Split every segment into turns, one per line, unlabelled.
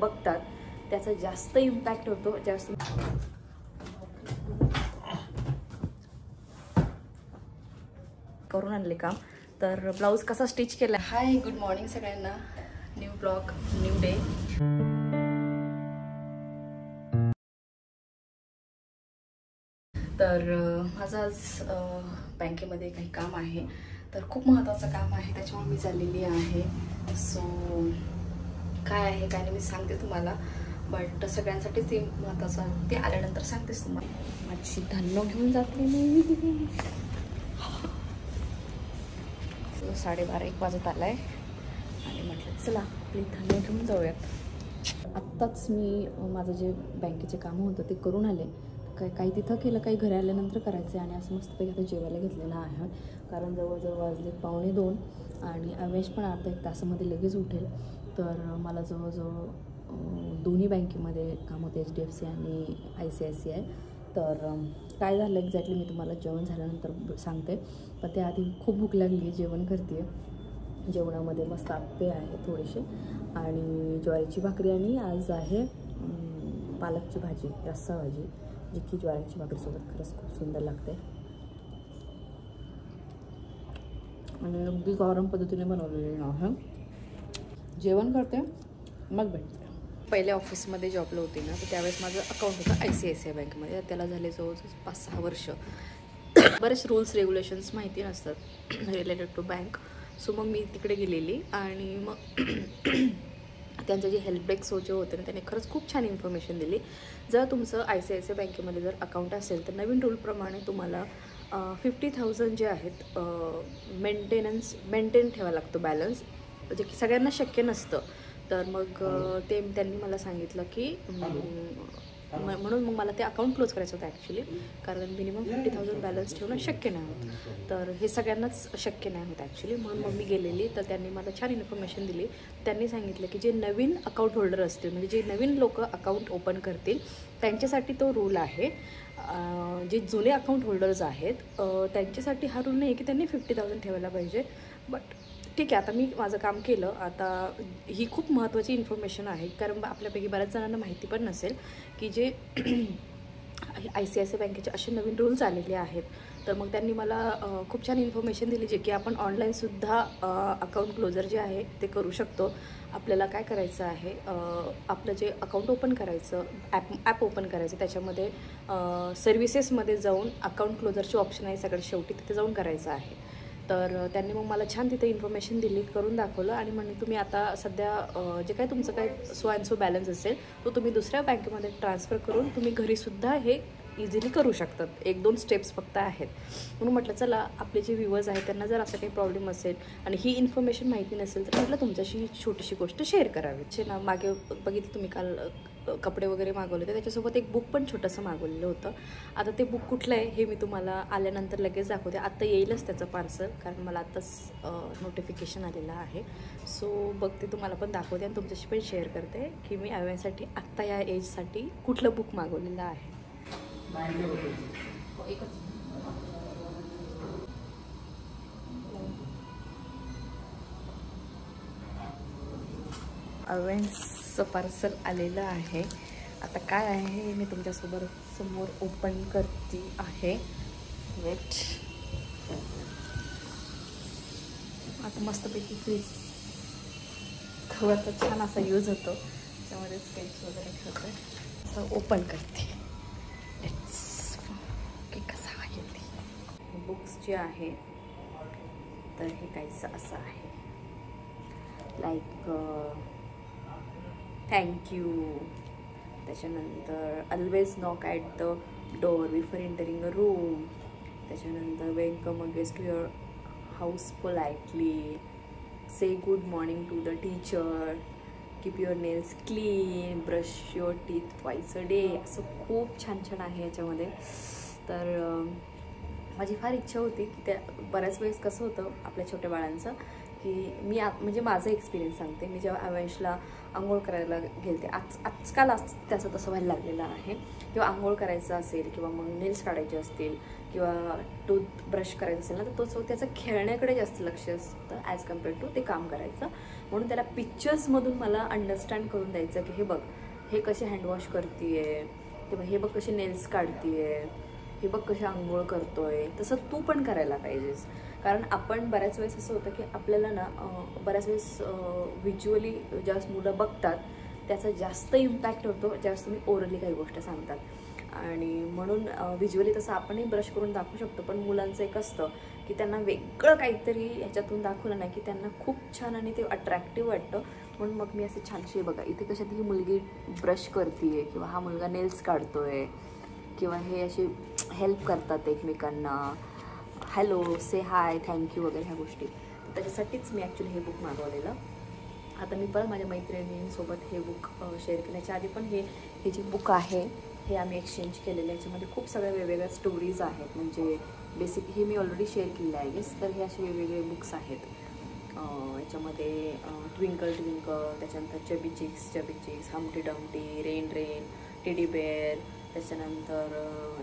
बघतात त्याचा जास्त इम्पॅक्ट होतो. जास्त करून आणले काम. तर ब्लाऊज कसा स्टिच केला. हाय, गुड मॉर्निंग सगळ्यांना. New blog, new day. तर माझं आज बँकेमध्ये काही काम आहे, तर खूप महत्त्वाचं काम आहे, त्याच्यामुळे मी चाललेली आहे. सो काय आहे काय नाही मी सांगते तुम्हाला, बट सगळ्यांसाठीच ते महत्त्वाचं, ते आल्यानंतर सांगतेच तुम्हाला. माझी धान्य घेऊन जाते मी. 12:30-1 वाजत आला आहे आणि म्हटलं चला आपली धान्य घेऊन जाऊयात. आत्ताच मी माझं जे बँकेचे कामं होतं ते करून आले. काही तिथं केलं, काही घरी आल्यानंतर करायचं आहे. आणि असं मस्तपैकी आता जेवायला घेतलेलं आहे, कारण जवळजवळ वाजले 1:45 आणि अवेश पण अर्धा 1 तासामध्ये लगेच उठेल. तर मला जवळजवळ दोन्ही बँकेमध्ये काम होते, HDFC आणि ICICI. तर काय झालं एक्झॅक्टली मी तुम्हाला जेवण झाल्यानंतर सांगते, पण त्याआधी खूप भूक लागली, जेवण करते. जेवणामध्ये मस्त आप्पे आहे थोडेसे आणि ज्वारीची भाकरी, आणि आज आहे पालकची भाजी, रस्सा भाजी, जी की ज्वारीची भाकरीसोबत खरंच खूप सुंदर लागते आणि अगदी गरम पद्धतीने बनवलेली आहे. जेवण करते मग भेटते. पहिले ऑफिसमध्ये जॉबला होती ना, तर त्यावेळेस माझं अकाउंट होतं ICICI बँकेमध्ये. त्याला झाले जवळजवळ 5-6 वर्ष. बरेच रूल्स रेग्युलेशन्स माहिती नसतात रिलेटेड टू बँक. सो मग मी तिकडे गेलेली आणि मग त्यांचं जे हेल्प डेस्क जे होते ना, त्याने खरंच खूप छान इन्फॉर्मेशन दिली. जर तुमचं ICICI बँकेमध्ये जर अकाउंट असेल तर नवीन रूलप्रमाणे तुम्हाला 50,000 जे आहेत मेंटेन ठेवावं लागतं बॅलन्स, जे की सगळ्यांना शक्य नसतं. तर मग त्यांनी मला सांगितलं की म्हणून मग मला ते अकाउंट क्लोज करायचं होतं ॲक्च्युली, कारण मिनिमम 50,000 बॅलन्स ठेवणं शक्य नाही होत. तर हे सगळ्यांनाच शक्य नाही होत ॲक्च्युली. म्हणून मग मी गेलेली, तर त्यांनी मला छान इन्फॉर्मेशन दिली. त्यांनी सांगितलं की जे नवीन अकाउंट होल्डर असतील, म्हणजे जे नवीन लोक अकाउंट ओपन करतील त्यांच्यासाठी तो रूल आहे. जे जुने अकाउंट होल्डर्स आहेत त्यांच्यासाठी हा रूल नाही की त्यांनी 50,000 ठेवायला पाहिजे. बट ठीक आहे, आता मी माझं काम केलं. आता ही खूप महत्त्वाची इन्फॉर्मेशन आहे, कारण आपल्यापैकी बऱ्याच जणांना माहिती पण नसेल की जे ICICI बँकेचे असे नवीन रूल्स आलेले आहेत. तर मग त्यांनी मला खूप छान इन्फॉर्मेशन दिली, जे की आपण ऑनलाईनसुद्धा अकाउंट क्लोजर जे आहे ते करू शकतो. आपल्याला काय करायचं आहे, आपलं जे अकाउंट ओपन करायचं, ॲप ओपन करायचं, त्याच्यामध्ये सर्व्हिसेसमध्ये जाऊन अकाउंट क्लोजरचे ऑप्शन आहे सगळ्यात शेवटी, तिथे जाऊन करायचं आहे. तर त्यांनी मग मला छान तिथे इन्फॉर्मेशन दिली, करून दाखवलं आणि म्हणजे तुम्ही आता सध्या जे काय तुमचं काय सो बॅलन्स असेल तो तुम्ही दुसऱ्या बँकेमध्ये ट्रान्सफर करून तुम्ही घरीसुद्धा हे इझिली करू शकतात. 1-2 स्टेप्स फक्त आहेत. म्हणून म्हटलं चला आपले जे व्ह्यूअर्स आहेत त्यांना जर असं काही प्रॉब्लेम असेल आणि ही इन्फॉर्मेशन माहिती नसेल तर म्हटलं तुमच्याशी ही छोटीशी गोष्ट शेअर करावी. जे ना मागे बघितलं तुम्ही काल कपडे वगैरे मागवले होते, त्याच्यासोबत एक बुक पण छोटंसं मागवलेलं होतं. आता ते बुक कुठलं आहे हे मी तुम्हाला आल्यानंतर लगेच दाखवते. आत्ता येईलच त्याचं पार्सल, कारण मला आत्ताच नोटिफिकेशन आलेलं आहे. सो बघते, तुम्हाला पण दाखवते आणि तुमच्याशी पण शेअर करते की मी आव्यासाठी आत्ता या एजसाठी कुठलं बुक मागवलेलं आहे. अवेन्सचं पार्सल आलेलं आहे. आता काय आहे मी तुमच्यासोबत समोर ओपन करते आहे. वेट. आता मस्तपैकी फ्रीज कवरचा छान असा यूज होतो, त्याच्यामध्ये स्केच वगैरे ठेवतो. असं ओपन करते. कसा आहे ते बुक्स जे आहे, तर हे काहीचं असं आहे, लाईक थँक्यू, त्याच्यानंतर always knock at the door before entering a room, त्याच्यानंतर welcome a guest to your house politely, say good morning to the teacher, keep your nails clean, brush your teeth twice a day. असं खूप छान छान आहे याच्यामध्ये. तर माझी फार इच्छा होती की त्या बऱ्याच वेळेस कसं होतं आपल्या छोट्या बाळांचं की मी म्हणजे माझा एक्सपिरियन्स सांगते. मी जेव्हा अवेंशला आंघोळ करायला गेलते, आजकाल त्याचं तसं व्हायला लागलेलं आहे. किंवा आंघोळ करायचं असेल किंवा मग नेल्स काढायचे असतील किंवा टूथ ब्रश करायचं असेल ना, तर त्याचं खेळण्याकडे जास्त लक्ष असतं ॲज कम्पेअर्ड टू ते काम करायचं. म्हणून त्याला पिक्चर्समधून मला अंडरस्टँड करून द्यायचं की हे बघ, हे कसे हँडवॉश करते किंवा हे बघ कसे नेल्स काढते, हे बघ कशी आंघोळ करतोय, तसं तू पण करायला पाहिजेस. कारण आपण बऱ्याच वेळेस असं होतं की आपल्याला ना बऱ्याच वेळेस व्हिज्युअली ज्यावेळेस मुलं बघतात त्याचा जास्त इम्पॅक्ट होतो ज्यावेळेस तुम्ही ओरली काही गोष्ट सांगतात. आणि म्हणून व्हिज्युअली तसं आपणही ब्रश करून दाखवू शकतो, पण मुलांचं एक असतं की त्यांना वेगळं काहीतरी ह्याच्यातून दाखवलं नाही की त्यांना खूप छान आणि ते अट्रॅक्टिव्ह वाटतं. म्हणून मग मी असे छानशी बघा इथे कशात ही मुलगी ब्रश करते किंवा हा मुलगा नेल्स काढतोय किंवा हे असे हेल्प करतात एकमेकांना, हॅलो, से हाय, थँक्यू वगैरे ह्या गोष्टी. त्याच्यासाठीच मी ॲक्च्युली हे बुक मागवलेलं. आता मी परत माझ्या मैत्रिणींसोबत हे बुक शेअर केल्याच्या आधी पण हे जे बुक आहे हे आम्ही एक्सचेंज केलेलं. याच्यामध्ये खूप सगळ्या वेगवेगळ्या स्टोरीज आहेत. म्हणजे बेसिक हे मी ऑलरेडी शेअर केलेलं आहे गेस. तर हे असे वेगवेगळे बुक्स आहेत. याच्यामध्ये ट्विंकल ट्विंकल, त्याच्यानंतर chubby cheeks, humpty dumpty, rain rain, teddy bear, त्याच्यानंतर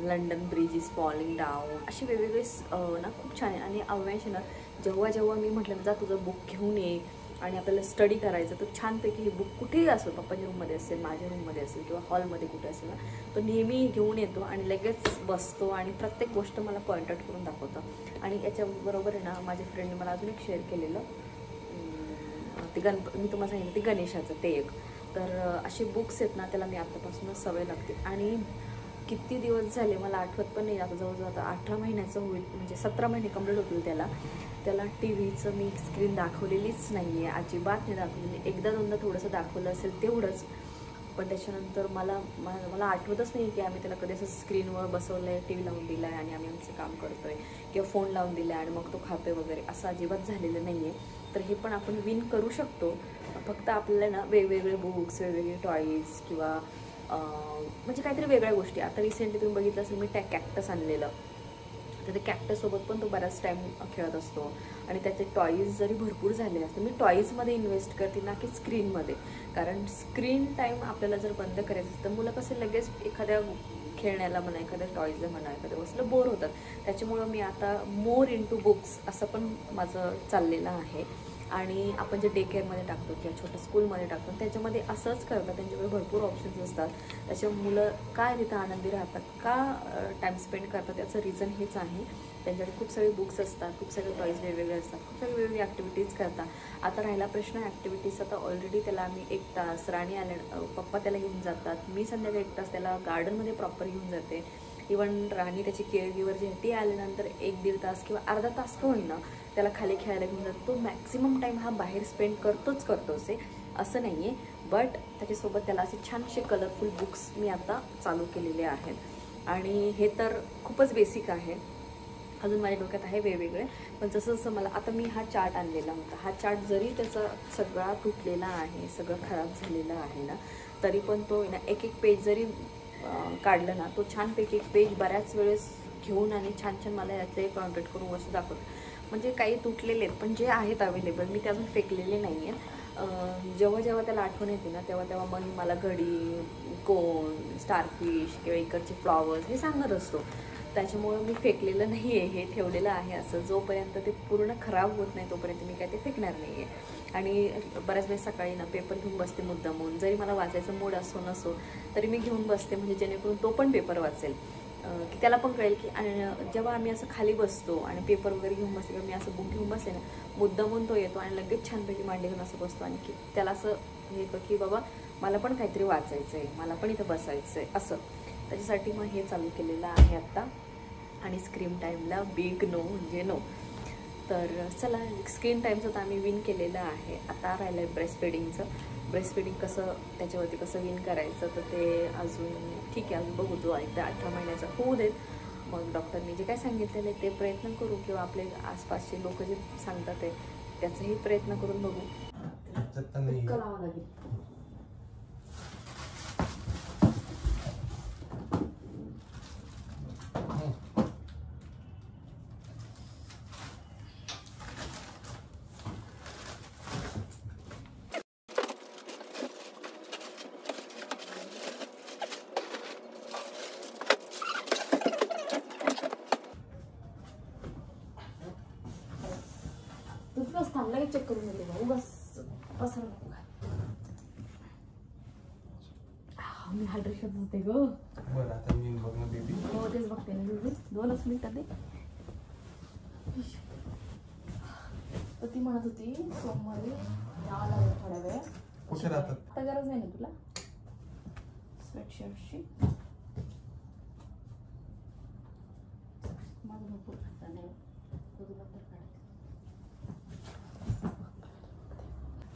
London bridge is falling down, असे वेगवेगळे ना खूप छान आहे. आणि अव्यांश ना जेव्हा मी म्हटलं जा तुझं बुक घेऊन ये आणि आपल्याला स्टडी करायचं, तर छानपैकी हे बुक कुठेही असेल, पप्पाच्या रूममध्ये असेल, माझ्या रूममध्ये असेल किंवा हॉलमध्ये कुठे असेल ना, तो नेहमी घेऊन येतो आणि लगेच बसतो आणि प्रत्येक गोष्ट मला पॉइंट आउट करून दाखवतो. आणि याच्याबरोबर आहे ना माझ्या फ्रेंडने मला अजून एक शेअर केलेलं, ते मी तुम्हाला सांगितलं ते गणेशाचं ते एक. तर असे बुक्स आहेत ना त्याला मी आत्तापासूनच सवय लागते. आणि किती दिवस झाले मला आठवत पण नाही, आता जवळजवळ आता 18 महिन्याचं होईल, म्हणजे 17 महिने कंप्लीट होतील त्याला टी व्हीचं मी स्क्रीन दाखवलेलीच नाही आहे, अजिबात नाही दाखवलेली. एकदा दोनदा थोडंसं दाखवलं असेल तेवढंच, पण त्याच्यानंतर मला आठवतच नाही की आम्ही त्याला कधी असं स्क्रीनवर बसवलं आहे, टी व्ही लावून दिला आहे आणि आम्ही आमचं काम करतो आहे किंवा फोन लावून दिला आहे आणि मग तो खातोय वगैरे, असं अजिबात झालेलं नाही आहे. तर हे पण आपण विन करू शकतो. फक्त आपल्याला ना वेगवेगळे बुक्स, वेगवेगळे टॉईज किंवा म्हणजे काहीतरी वेगळ्या गोष्टी. आता रिसेंटली तुम्ही बघितलं असेल मी कॅक्टस आणलेलं, तर ते कॅक्टससोबत पण तो बराच टाईम खेळत असतो आणि त्याचे टॉईज जरी भरपूर झाले असते, मी टॉईजमध्ये इन्व्हेस्ट करते ना की स्क्रीनमध्ये. कारण स्क्रीन टाईम आपल्याला जर बंद करायचं असतं, मुलं कसे लगेच एखाद्या खेळण्याला म्हणा, एखाद्या टॉईजला म्हणा, एखाद्या वस्तूला बोर होतात. त्याच्यामुळं मी आता मोर इंटू बुक्स असं पण माझं चाललेलं आहे. आणि आपण जे डे केअरमध्ये टाकतो किंवा छोट्या स्कूलमध्ये टाकतो त्याच्यामध्ये असंच करतात, त्यांच्याकडे भरपूर ऑप्शन्स असतात. त्याच्या मुलं काय तिथं आनंदी राहतात, का टाईम स्पेंड करतात, याचं रिझन हेच आहे. त्यांच्याकडे खूप सगळे बुक्स असतात, खूप सगळे टॉईज वेगवेगळे असतात, खूप सगळे वेगवेगळी ॲक्टिव्हिटीज करतात. आता राहिला प्रश्न ॲक्टिव्हिटीज, आता ऑलरेडी त्याला आम्ही 1 तास, राणी आल्या पप्पा त्याला घेऊन जातात, मी संध्याकाळी 1 तास त्याला गार्डनमध्ये प्रॉपर घेऊन जाते. इवन राणी त्याची केअरगिवर जी आहे ती आल्यानंतर 1-1.5 तास किंवा अर्धा तास का होईना त्याला खाली खेळायला घेऊन जातो. तो मॅक्सिमम टाईम हा बाहेर स्पेंड करतोच आहे असं नाही आहे. बट त्याच्यासोबत त्याला असे छानसे कलरफुल बुक्स मी आता चालू केलेले आहेत. आणि हे तर खूपच बेसिक आहे, अजून माझ्या डोक्यात आहे वेगवेगळे. पण जसं जसं मला आता मी हा चार्ट आणलेला होता, हा चार्ट जरी त्याचा सगळा तुटलेला आहे, सगळं खराब झालेलं आहे ना, तरी पण तो ना एक पेज जरी काढलं ना, तो छानपैकी एक पेज बऱ्याच वेळेस घेऊन आणि छान छान मला याचे कॉन्टॅक्ट करून असं दाखवतो. म्हणजे काही तुटलेले आहेत पण जे आहेत अवेलेबल मी ते अजून फेकलेले नाही आहेत. जेव्हा त्याला आठवण येते ना तेव्हा मग मला घडी, कोन, स्टारफिश किंवा इकडचे फ्लॉवर्स हे सांगत असतो. त्याच्यामुळं मी फेकलेलं नाही आहे, हे ठेवलेलं आहे असं. जोपर्यंत ते पूर्ण खराब होत नाही तोपर्यंत मी काय ते फेकणार नाही आहे. आणि बऱ्याच वेळेस सकाळी ना पेपर घेऊन बसते मुद्दामून, जरी मला वाचायचं मूड असो नसो तरी मी घेऊन बसते, म्हणजे जेणेकरून तो पण पेपर वाचेल, की त्याला पण कळेल की. आणि जेव्हा आम्ही असं खाली बसतो आणि पेपर वगैरे घेऊन बसते किंवा मी असं बुक घेऊन बसते ना, मुद्दामून तो येतो आणि लगेच छानपैकी मांडी घेऊन असं बसतो आणि की त्याला असं हे की बाबा मला पण काहीतरी वाचायचं आहे, मला पण इथं बसायचं आहे असं. त्याच्यासाठी मग हे चालू केलेलं आहे आत्ता. आणि स्क्रीन टाईमला बिग नो म्हणजे नो. तर चला स्क्रीन टाईमचं तर आम्ही विन केलेलं आहे. आता राहिलं आहे ब्रेस्ट फिडिंग कसं त्याच्यावरती कसं विन करायचं, तर ते अजून ठीक आहे, अजून बघू. जो एकदा 18 महिन्याचा होऊ देत, मग डॉक्टरनी जे काय सांगितलेलं आहे ते प्रयत्न करू किंवा आपले आसपासचे लोक जे सांगतात आहे त्याचाही प्रयत्न करून बघू. लावावं लागेल. साडी चेक करून येते भाऊ, बस पसरा नको काय. मी हायड्रेशन होते ग.
बरं आता मी बघ ना बेबी.
हो तेच बघते ना बेबी, 2च मिनिटात दे. तर ती म्हणत होती सोमवारी यावं लागेल थोड्या वेळ.
कुठे राहतात?
आता गरज नाही ना तुला स्वेटशर्टची? माझं भरपूर खाता नाही तुला तर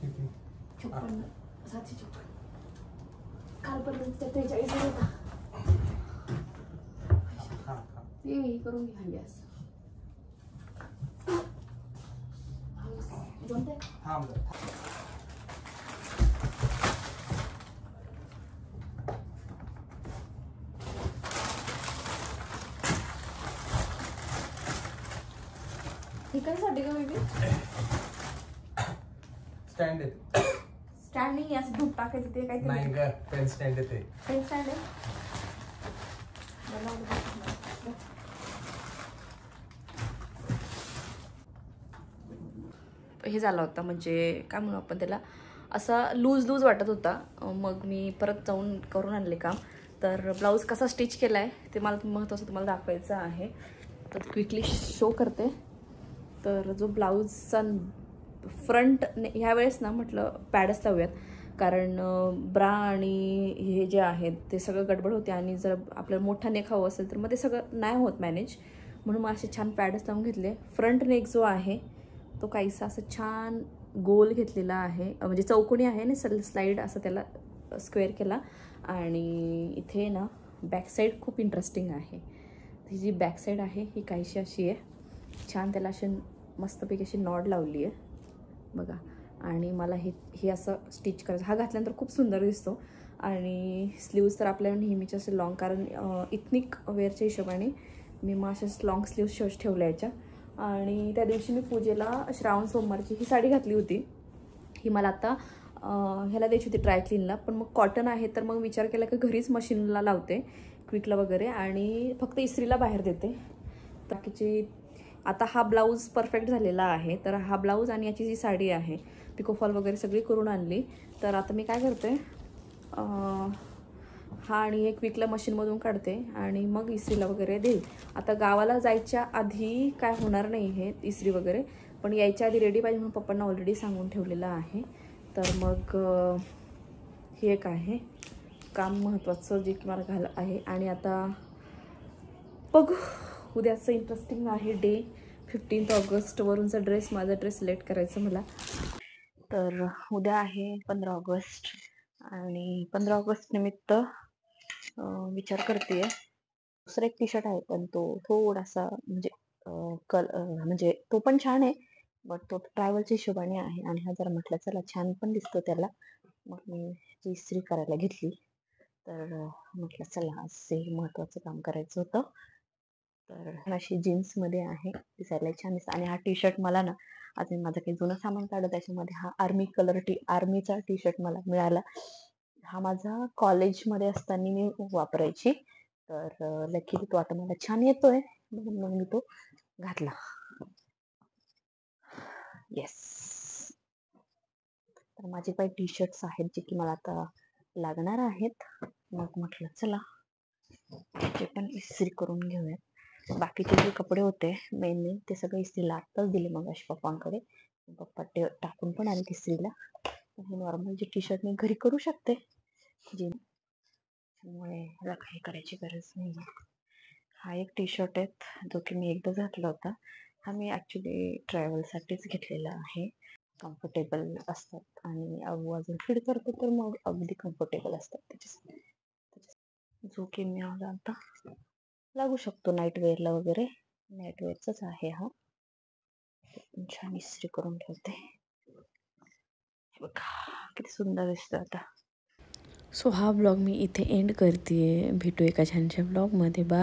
किती?
56, 756. कालपर्यंत 43 होता. ते हे करून घे हवी असं. जमतंय?
हां बरं.
हे कशासाठी का बेबी?
स्टँड येते.
स्टँड नाही असं धूप टाकायचं ते काहीतरी.
नाही ग, पेन स्टँड येते.
पेन स्टँड आहे. हे झालं होतं म्हणजे काय म्हणू आपण त्याला, असा लूज वाटत होता. मग मी परत जाऊन करून आणले काम. तर ब्लाऊज कसा स्टिच केला आहे ते मला महत्त्वाचं तुम्हाला दाखवायचं आहे. तर क्विकली शो करते. तर जो ब्लाऊजचा फ्रंट ह्या वेळेस ना म्हटलं पॅडच लावूयात, कारण ब्रा आणि हे जे आहेत ते सगळं गडबड होते आणि जर आपल्याला मोठा नेक हवं असेल तर मग ते सगळं नाही होत मॅनेज. म्हणून मग असे छान पॅडच लावून घेतले. फ्रंट नेक जो आहे तो काहीसा असं छान गोल घेतलेला आहे, म्हणजे चौकोनी आहे आणि स्लाईड असं त्याला स्क्वेअर केला. आणि इथे ना बॅक साईड खूप इंटरेस्टिंग आहे. ही जी बॅक साईड आहे ही काहीशी अशी आहे, छान त्याला अशी मस्तपैकी अशी नॉड लावली आहे बघा. आणि मला हे असं स्टिच करायचं. हा घातल्यानंतर खूप सुंदर दिसतो. आणि स्लीव्ज तर आपल्याला नेहमीचे असे लॉंग, कारण इथनिक वेअरच्या हिशोबाने मी मग अशाच लॉंग स्लीव्ज शर्ट ठेवल्या याच्या. आणि त्या दिवशी मी पूजेला श्रावण सोमवारची ही साडी घातली होती. ही मला आता ह्याला द्यायची होती ड्राय क्लीनला, पण मग कॉटन आहे तर मग विचार केला की घरीच मशीनला लावते क्विकला वगैरे आणि फक्त इस्त्रीला बाहेर देते. बाकीची आता हा ब्लाऊज परफेक्ट झालेला आहे. तर हा ब्लाऊज आणि याची जी साडी आहे पिकोफॉल वगैरे सगळी करून आणली. तर आता मी काय करते, हा आणि एक क्विकला मशीनमधून काढते आणि मग इस्त्रीला वगैरे देईल. आता गावाला जायच्या आधी काय होणार नाही हे इस्त्री वगैरे, पण यायच्या आधी रेडी पाहिजे म्हणून पप्पांना ऑलरेडी सांगून ठेवलेलं आहे. तर मग हे एक आहे काम महत्त्वाचं जे की मला घाल आहे. आणि आता बघू उद्याचं इंटरेस्टिंग आहे डे 15 ऑगस्टवरूनचा ड्रेस, माझा ड्रेस सिलेक्ट करायचं मला. तर उद्या आहे 15 ऑगस्ट आणि 15 ऑगस्ट निमित्त विचार करते आहे. दुसरा एक टी शर्ट आहे पण तो थोडासा म्हणजे म्हणजे तो पण छान आहे, बट तो ट्रॅव्हलच्या हिशोबाने आहे आणि हा जरा म्हटलं चला छान पण दिसतो त्याला, मग मी ती इस्त्री करायला घेतली. तर म्हटलं चला आज महत्त्वाचं काम करायचं होतं. तर अशी जीन्समध्ये आहे, दिसायला छान दिसतं. आणि हा टी शर्ट मला ना, आज मी माझं काही जुनं सामान काढलं त्याच्यामध्ये हा आर्मीचा टी शर्ट मला मिळाला. हा माझा कॉलेजमध्ये असताना मी वापरायची. तर लकीली तो आता मला छान येतोय म्हणून मग मी तो घातला. येस. तर माझे काही टी शर्ट्स आहेत जे की मला आता लागणार आहेत. मग म्हटलं चला ते पण इस्त्री करून घेऊयात. बाकीचे जे कपडे होते मेन ते सगळे इस्त्रीला आत्ताच दिले मग अशी पप्पांकडे. पप्पा ते टाकून पण आले इस्त्रीला. हे नॉर्मल जे टी शर्ट मी घरी करू शकते जे, त्यामुळे मला काही करायची गरज नाही. हा एक टी शर्ट आहे जो की मी एकदा घातला होता. हा मी ॲक्च्युली ट्रॅव्हलसाठीच घेतलेला आहे. कम्फर्टेबल असतात आणि अजून फिट करतो तर मग अगदी कम्फर्टेबल असतात त्याच्यासाठी, जो की मी आता लागू शकतो नाईटवेअरला वगैरे. नाईटवेअरचाच आहे हा. छान इस्त्री करून ठेवते बघा किती सुंदर दिसतं आता. सो हा ब्लॉग मी इथे एंड करते. भेटू एका छानशा ब्लॉगमध्ये. बाय.